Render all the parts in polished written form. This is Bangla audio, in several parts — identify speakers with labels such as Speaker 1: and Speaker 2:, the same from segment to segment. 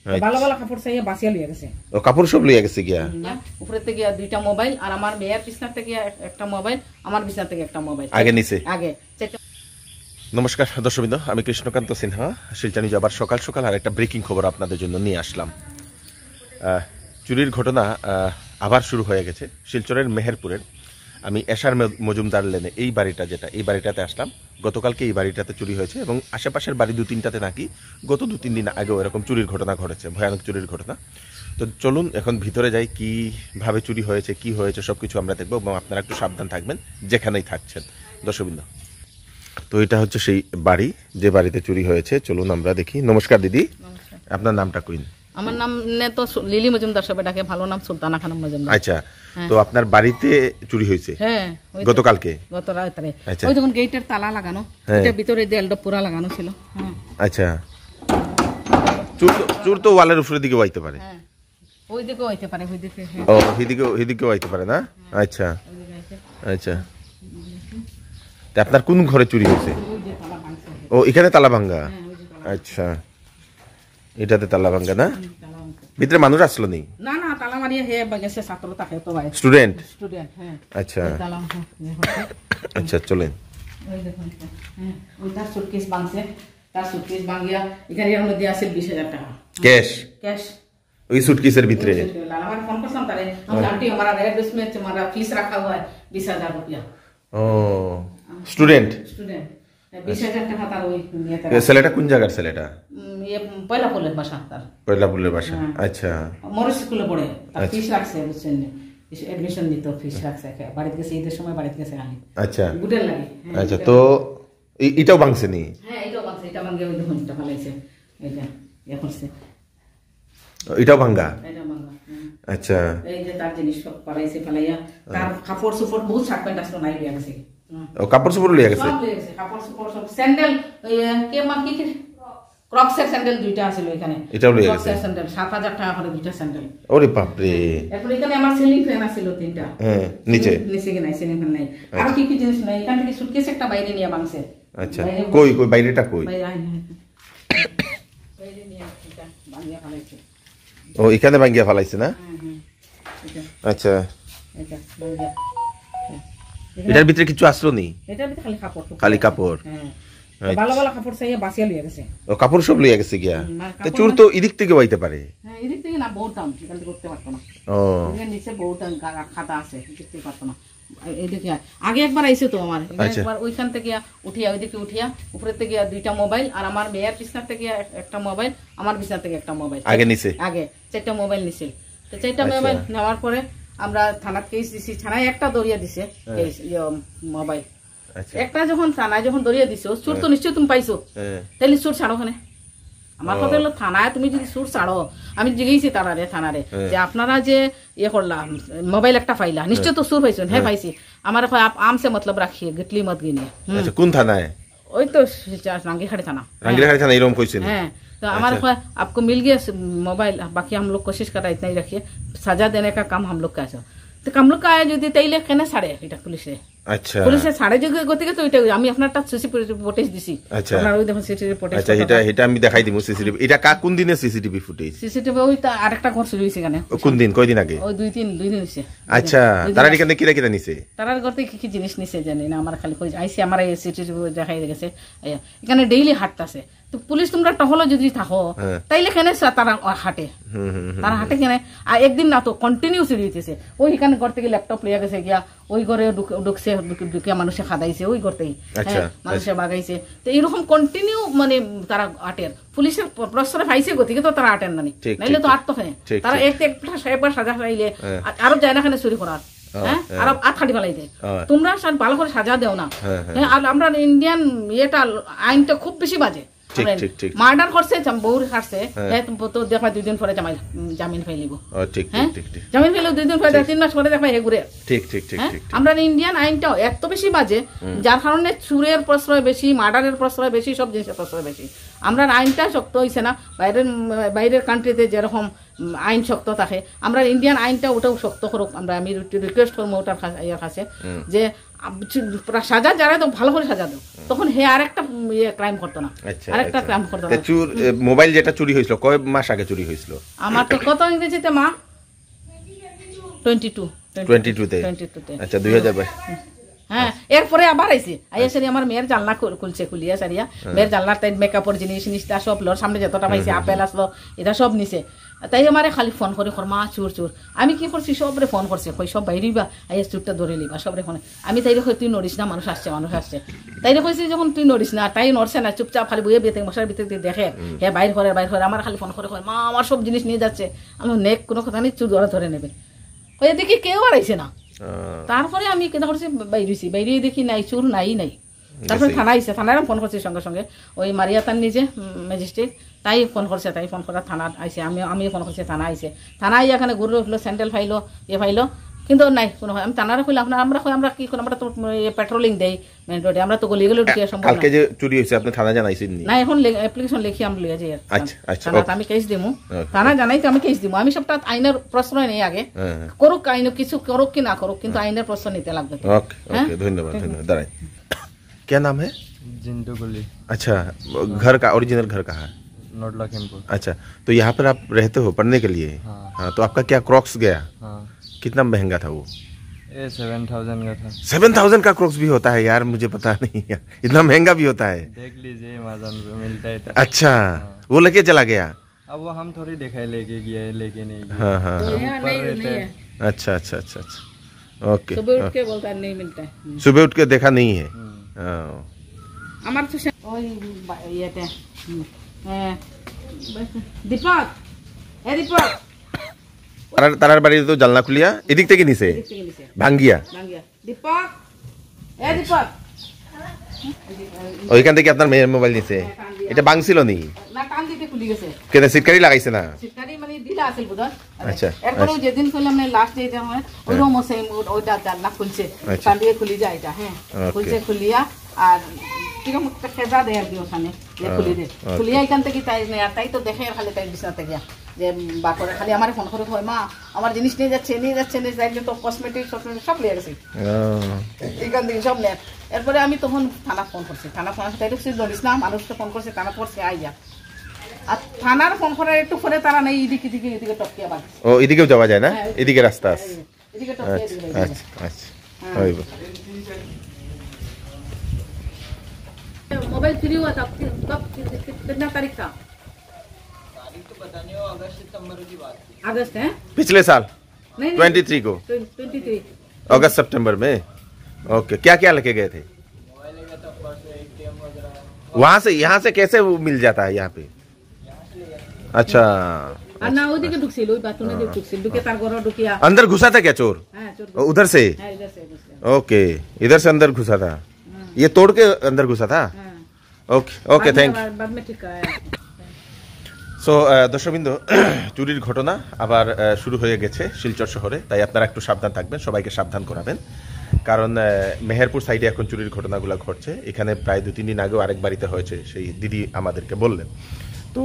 Speaker 1: ভালো ভালো কাপড় চাইয়া বাঁচিয়া লইয়া গেছে।
Speaker 2: ও কাপড় সব লইয়া গেছে গিয়া?
Speaker 1: উপরে থেকে দুইটা মোবাইল আর আমার মেয়ের বিছনা থেকে একটা মোবাইল, আমার বিছনা থেকে একটা মোবাইল
Speaker 2: আগে নিছে।
Speaker 1: আগে
Speaker 2: নমস্কার দর্শকবৃন্দ, আমি কৃষ্ণকান্ত সিনহা। শিলচর নিউজ আবার সকাল সকাল আর একটা ব্রেকিং খবর আপনাদের জন্য নিয়ে আসলাম। চুরির ঘটনা আবার শুরু হয়ে গেছে শিলচরের মেহেরপুরের। আমি এশার মজুমদার লেনে এই বাড়িটা এই বাড়িটাতে আসলাম। গতকালকে এই বাড়িটাতে চুরি হয়েছে এবং আশেপাশের বাড়ি 2-3টাতে নাকি গত 2-3 দিন আগেও এরকম চুরির ঘটনা ঘটেছে, ভয়ানক চুরির ঘটনা। তো চলুন এখন ভিতরে যাই, কীভাবে চুরি হয়েছে, কি হয়েছে সব কিছু আমরা দেখবো এবং আপনারা একটু সাবধান থাকবেন যেখানেই থাকছেন দর্শকবৃন্দ। তো এটা হচ্ছে সেই বাড়ি যে বাড়িতে চুরি হয়েছে। চলুন আমরা দেখি। নমস্কার দিদি, আপনার নামটা কইন?
Speaker 1: আমার নাম তো লিলি মজুমদার, সবাই ডাকে, ভালো নাম সুলতানা খানম মজুমদার।
Speaker 2: আচ্ছা, তো আপনার বাড়িতে চুরি হয়েছে?
Speaker 1: হ্যাঁ,
Speaker 2: গতকালকে
Speaker 1: গত রাতে। ওই যখন গেটের তালা লাগানো, এটার ভিতরে দেয়ালটা পুরা লাগানো ছিল।
Speaker 2: আচ্ছা, চোর তো ওয়ালের উপরের দিকে আইতে পারে?
Speaker 1: ওই দিকেও আইতে পারে, ওই দিকে।
Speaker 2: ও ওইদিকেও আইতে পারে না? আচ্ছা আচ্ছা, আপনার কোন ঘরে চুরি হয়েছে? ও এখানে তালা ভাঙ্গা। আচ্ছা, এটাতে তালা ভাঙ্গা না? ভিতরে মানুষ আসলো নি?
Speaker 1: না না, তালা মারিয়া হে গেছে, ছাত্র থাকে তো ভাই,
Speaker 2: স্টুডেন্ট।
Speaker 1: হ্যাঁ।
Speaker 2: আচ্ছা আচ্ছা, চলেন।
Speaker 1: ওই দেখুন, ওই তার সুটকেস ভাঙছে, তার সুটকেস ভাঙিয়া এখানে এর মধ্যে আছে 20,000 টাকা ক্যাশ।
Speaker 2: ওই সুটকেসের ভিতরে
Speaker 1: আমার ফোন করলাম তারে, আন্টি हमारा एड्रेस में तुम्हारा फीस रखा हुआ है 20,000 रुपया।
Speaker 2: ও স্টুডেন্ট
Speaker 1: 20,000 টাকা তার ওই নিয়েতে।
Speaker 2: ছেলেটা কোন জায়গার ছেলেটা?
Speaker 1: পয়লাপুলের বাসা তার।
Speaker 2: পয়লাপুলের বাসা। আচ্ছা,
Speaker 1: মরিস স্কুলে পড়ে, তার ফিস রাখছে, বুঝছেন, এডমিশন দিত, ফিস রাখছে, বাড়িতে গেছে, ঈদের সময় বাড়িতে গেছে খালি। আচ্ছা, গুডের লাগে।
Speaker 2: আচ্ছা, তো এটাও ভাঙছে নি?
Speaker 1: হ্যাঁ, এটাও ভাঙছে, এটা ভাঙিয়ে ওই দেখুন এটা ফালাইছে, এটা ইয়ে করছে,
Speaker 2: এটাও ভাঙা।
Speaker 1: এটা ভাঙা।
Speaker 2: আচ্ছা,
Speaker 1: এই যে তার জিনিস সব ফালাইছে, ফালাইয়া তার কাপড় সুপড় বহুত শার্ট প্যান্ট আসলো নাই লিয়া গেছে।
Speaker 2: ও কাপড় চোপড় লিয়া গেছে?
Speaker 1: সব লিয়া গেছে, কাপড় সুপড় সব, স্যান্ডেল কে মা কি ক্রক্সের স্যান্ডেল দুইটা আছিল এখানে।
Speaker 2: এটাও লিয়া গেছে?
Speaker 1: ক্রক্সের স্যান্ডেল 7,000 টাকা করে দুইটা স্যান্ডেল।
Speaker 2: ওরে বাপ রে।
Speaker 1: এরপর এখানে আমার সিলিং ফ্যান আছিল 3টা।
Speaker 2: হ্যাঁ, নিচে
Speaker 1: নাই, সিলিং ফ্যান নাই। আর কি কি জিনিস নাই, এখান থেকে সুটকেস একটা বাইরে নিয়ে ভাঙছে।
Speaker 2: আচ্ছা, কই বাইরেটা কই?
Speaker 1: বাইরে নিয়ে এটা ভাঙিয়া ফেলাইছে।
Speaker 2: ও এখানে ভাঙিয়া ফেলাইছে না? আচ্ছা,
Speaker 1: এটা ভাঙিয়া।
Speaker 2: এটার ভিতরে কিছু আসলো নি?
Speaker 1: এটার ভিতরে খালি কাপড়।
Speaker 2: খালি কাপড়?
Speaker 1: হ্যাঁ, ভালো ভালো কাপড় চাইয়া বাঁচিয়া লইয়া গেছে।
Speaker 2: ও কাপড় সব লইয়া গেছে গিয়া? তো চোর তো এদিক থেকে বাইতে পারে?
Speaker 1: হ্যাঁ, এদিক থেকে না, বহুত দাম, এখান থেকে করতে পারতো না।
Speaker 2: ও
Speaker 1: এখানে নিচে বহুত খাতা আছে, করতে পারতো না। এইদিকে আগে একবার আইছে তো আমার, একবার ওইখান থেকে উঠিয়া, ওইদিকে উঠিয়া উপরে থেকে 2টা মোবাইল আর আমার মেয়ের বিছনা থেকে একটা মোবাইল, আমার বিছনা থেকে একটা মোবাইল
Speaker 2: আগে নিছে।
Speaker 1: আগে 4টা মোবাইল নিছিল। তো 4টা মোবাইল নেওয়ার পরে আমরা থানাত কেস দিছি, থানায় একটা দরিয়া দিছে মোবাইল। একটা যখন থানায় দরিয়া দিছো, চোর তো নিশ্চয় তুমি পাইছো, তাহলে চোর ছাড়ো। ওখানে আমার কথা হলো, থানায় তুমি যদি চোর ছাড়ো, আমি জিজ্ঞেসি থানারে যে আপনারা যে ইয়ে করলাম মোবাইল একটা পাইলা, নিশ্চয় তো চোর পাইছো? হ্যাঁ পাইছি। আমার আমসে মতলব রাখিয়ে গিটলি মত গিয়ে।
Speaker 2: কোন থানায়?
Speaker 1: ওই তো রাঙ্গিহাড়ি থানা।
Speaker 2: রাঙ্গিহাড়ি থানা এরকম কইছেন?
Speaker 1: হ্যাঁ, तो हमारे आपको मिल गया मोबाइल, बाकी हम लोग कोशिश कर रहा है इतना ही रखिए, सजा देने का काम हम लोग का है। তো কামলুক আয় যদি তাইলে কেন ছাড়ে এটা পুলিশে? আচ্ছা, পুলিশে ছাড়ে যে গতিকে, তো এটা আমি আপনারটা সিসিটিভি ফুটেজ দিছি। আচ্ছা, আপনারা ওই দেখুন সিসিটিভি ফুটেজ। আচ্ছা, এটা আমি দেখাই দিমু সিসিটিভি। এটা কোন দিনে সিসিটিভি ফুটেজ? সিসিটিভি ওই তো আরেকটা ঘর চুরি হইছে কেন? কোন দিন, কয়দিন আগে? ওই 2 দিন হইছে। আচ্ছা, তারা এখানে কিরা কিরা নিছে? তারার ঘর থেকে কি জিনিস নিছে জানি না, আমার খালি কই আইছে, আমার এই সিসিটিভি দেখাই গেছে। এখানে ডেইলি হাঁটতাছে। তো পুলিশ তোমরা টহলো যদি থাকো তাইলে কেন তারা হাঁটে? তারা হাঁটে কেন? আর একদিন না তো কন্টিনিউ চুরি হইতেছে। ওই এখানে ঘর থেকে ল্যাপটপ লিয়া গেছে গিয়া, ওই ঘরে ঢুকছে, ঢুকে মানুষে খাদাইছে, ওই ঘর থেকে মানুষে বাগাইছে। তো এইরকম কন্টিনিউ মানে তারা আটের, পুলিশের প্রশ্রয় পাইছে গতিকে তো তারা আটেন না, নাইলে তো আট তো হয়। তারা একবার সাজা পাইলে আরো যায় না এখানে চুরি করার। হ্যাঁ, আর আটখাটি ফেলাই দেয়। তোমরা ভালো করে সাজা দেও না। আর আমরা ইন্ডিয়ান ইয়েটা আইনটা খুব বেশি বাজে। মার্ডার করছে, বউর কাটছে, তো দেখা 2 দিন পরে জামিন ফাইলিব। জামিন ফাইলে 2 দিন পরে, 3 মাস পরে দেখা ঘুরে। আমরা ইন্ডিয়ান আইনটাও এত বেশি বাজে, যার কারণে চুরের প্রশ্রয় বেশি, মার্ডারের প্রশ্রয় বেশি, সব জিনিসের প্রশ্রয় বেশি। আমরা আইনটা শক্ত হয়েছে না, বাইরের কান্ট্রিতে যেরকম আইন শক্ত থাকে, আমরা ইন্ডিয়ান আইনটা ওটাও শক্ত করুক। আমি রিকোয়েস্ট করবো ওটার কাছে যে সাজা যারা তো ভালো করে সাজা দাও, তখন হে আরেকটা ক্রাইম করতো না, আরেকটা ক্রাইম করতো না।
Speaker 2: মোবাইল যেটা চুরি হয়েছিল কয় মাস আগে চুরি হয়েছিল? আমার
Speaker 1: তো কত ইংরেজিতে মা 22 তে।
Speaker 2: আচ্ছা 2022।
Speaker 1: হ্যাঁ, এরপরে আবার আইসি সারি আমার মেয়ের জানলা খুলিয়া সারিয়া মেয়ের জানলার তাই মেকআপের জিনিস নিচটা সব লোর সামনে যতটা পাইছে আপেল আসলো এটা সব নিছে। তাই আমারে খালি ফোন করে মা চোর চোর। আমি কি করছি সবরে ফোন করছি, কই সব বাইরেই বা চোরটা ধরে লিবা সবরে ফোনে। আমি তাইরে কই তুই নড়িস না, মানুষ আসছে। তাইরে কইছি যখন তুই নড়িস না, তাই নড়ছে না, চুপচাপ খালি বইয়ে বেতে মশার ভিতরে দেখে হ্যাঁ বাইর করে আমার খালি ফোন করে মা আমার সব জিনিস নিয়ে যাচ্ছে। আমি নেক কোনো কথা নেই, চোর ধরে নেবে। ওই দেখি কেউ আর আইছে না। তারপরে আমি কেনা করছি বাইরে দেখি নাই, চোর নাই। তারপরে থানা আইসে, থানায় ফোন করছি সঙ্গে সঙ্গে ওই মারিয়াতার নিজে ম্যাজিস্ট্রেট তাই ফোন করছে, তাই ফোন করা থানা আইসে। আমি ফোন করছি, থানা আইসে। থানায় এখানে ঘুরে উঠলো, স্যান্ডেল ফাইলো ফাইলো, কিন্তু নাই কোনো। আমি থানারে কইলাম আমরা কি করি, আমরা তো পেট্রোলিং দেই মেইন রোডে, আমরা তো গলি গলি ঢুকিয়ে সম্ভব
Speaker 2: কালকে যে চুরি হইছে আপনি থানা জানাইছেন না?
Speaker 1: এখন অ্যাপ্লিকেশন লিখি আমরা লিয়ে যাই।
Speaker 2: আচ্ছা
Speaker 1: আমি কেস দিমু, থানা জানাই তো আমি কেস দিমু। আমি সবটা আইনের প্রশ্ন নেই আগে, করুক আইন কিছু করুক কি না করুক, কিন্তু আইনের প্রশ্ন নিতে লাগবে।
Speaker 2: ओके धन्यवाद दाराई। क्या नाम है?
Speaker 3: जिंटू गुली।
Speaker 2: अच्छा, घर का ओरिजिनल घर कहाँ है?
Speaker 3: नॉर्थ लखीमपुर।
Speaker 2: अच्छा, तो यहाँ पर आप रहते हो पढ़ने के लिए? हाँ, तो आपका क्या क्रॉक्स गया?
Speaker 3: हाँ।
Speaker 2: कितना महंगा था वो?
Speaker 3: 7,000 का था।
Speaker 2: 7,000 का क्रॉक्स भी होता है यार, मुझे पता नहीं यार, इतना महंगा भी होता है।
Speaker 3: देख लीजिए अमेज़न पे मिलता है।
Speaker 2: अच्छा, वो लेके चला गया?
Speaker 3: अब वो हम थोड़ी दिखाई लेके गया है, लेके नहीं गया।
Speaker 2: हाँ। अच्छा। ओके,
Speaker 1: सुबह उठ के बोलता नहीं मिलता है,
Speaker 2: सुबह उठ के देखा नहीं है।
Speaker 1: আমার তো ওই ইয়েতে দীপক
Speaker 2: তারার বাড়িতে তো জানলা খুলিয়া এদিক থেকে নিছে ভাঙ্গিয়া
Speaker 1: দীপক দীপক
Speaker 2: ওইখান থেকে আপনার মেয়ের মোবাইল নিছে। এটা ভাঙছিল নি?
Speaker 1: না, কান দিতে খুলি গেছে।
Speaker 2: কেন সিটকারি লাগাইছে না?
Speaker 1: সিটকারি মানে দিলা আছিল বুঝা।
Speaker 2: আচ্ছা,
Speaker 1: এরপরে যেদিন কইলাম না লাস্ট ডে দেওয়া হয় ওই রুম আছে, ওইটা জানলা খুলছে, কান দিয়ে খুলি যায় এটা। হ্যাঁ, খুলিয়া আর কিরকম একটা খেজা দেয় আর কি ওখানে খুলিয়া এখান থেকে তাই তো দেখে খালি তাই বিছানাতে গিয়া যে বাপরে খালি আমার ফোন করে মা আমার জিনিস নিয়ে যাচ্ছে তো কসমেটিক সব নিয়ে গেছে এখান থেকে সব নেয়। এরপরে আমি তখন থানা ফোন করছি, থানা ফোন তাই ধরিস না, মানুষকে ফোন করছে, থানা পড়ছে আইয়া। আর থানার ফোন করার একটু পরে তারা নেই এদিকে টপকিয়া বাদ।
Speaker 2: ও এদিকেও যাওয়া যায় না? এদিকে রাস্তা আছে,
Speaker 1: এদিকে টপকিয়া।
Speaker 2: আচ্ছা।
Speaker 1: मोबाइल फ्री हुआ था कब, कितना तारीख था?
Speaker 3: तारीख तो पता नहीं, अगस्त सितंबर की बात थी।
Speaker 1: अगस्त है
Speaker 2: पिछले साल?
Speaker 1: नहीं
Speaker 2: 23 को?
Speaker 1: 23
Speaker 2: अगस्त सितंबर में। ओके, क्या लेके गए थे?
Speaker 3: मोबाइल लेगा था, पर्स, ATM वगैरह।
Speaker 2: वहाँ से यहाँ से कैसे वो मिल जाता है यहाँ पे? अच्छा,
Speaker 1: ना ওদিকে ঢুকছিল, ওই বাথরুমে ঢুকছিল, ঢুকে তার ঘরে ঢুকিয়া
Speaker 2: अंदर घुसा था क्या चोर?
Speaker 1: হ্যাঁ, চোর
Speaker 2: उधर से?
Speaker 1: হ্যাঁ, इधर से।
Speaker 2: ओके, इधर से अंदर घुसा था, ये तोड़ के अंदर घुसा था। Okay thank you.
Speaker 1: बाद में ठीक है।
Speaker 2: সো দর্শকবৃন্দ, চুরির ঘটনা আবার শুরু হয়ে গেছে শিলচর শহরে, তাই আপনারা একটু সাবধান থাকবেন, সবাইকে সাবধান করাবেন, কারণ মেহেরপুর সাইডে এখন চুরির ঘটনাগুলো ঘটছে। এখানে প্রায় 2-3 দিন আগেও আরেক বাড়িতে হয়েছে, সেই দিদি আমাদেরকে বললেন। তো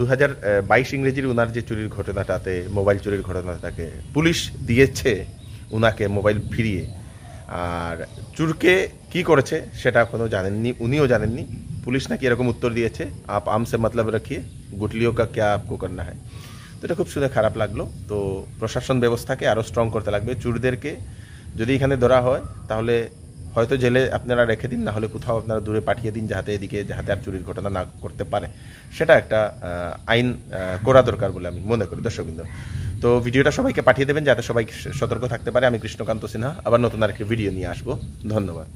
Speaker 2: 2022 ইংরেজির উনার যে চুরির ঘটনাটাতে, মোবাইল চুরির ঘটনাটাকে পুলিশ দিয়েছে উনাকে মোবাইল ফিরিয়ে, আর চুরকে কি করেছে সেটা এখনো জানেননি, উনিও জানেননি। পুলিশ নাকি এরকম উত্তর দিয়েছে, আপ আমসে মতলব রাখিয়ে গুটলিও কা ক্যা আপকো করনা হয়। তো এটা খুব শুনে খারাপ লাগলো। তো প্রশাসন ব্যবস্থাকে আরও স্ট্রং করতে লাগবে। চুরদেরকে যদি এখানে ধরা হয় তাহলে হয়তো জেলে আপনারা রেখে দিন, না হলে কোথাও আপনারা দূরে পাঠিয়ে দিন, যাতে আর চুরির ঘটনা না করতে পারে। সেটা একটা আইন করা দরকার বলে আমি মনে করি দর্শকবৃন্দ। তো ভিডিওটা সবাইকে পাঠিয়ে দেবেন যাতে সবাই সতর্ক থাকতে পারে। আমি কৃষ্ণকান্ত সিনহা আবার নতুন আরেকটি ভিডিও নিয়ে আসবো। ধন্যবাদ।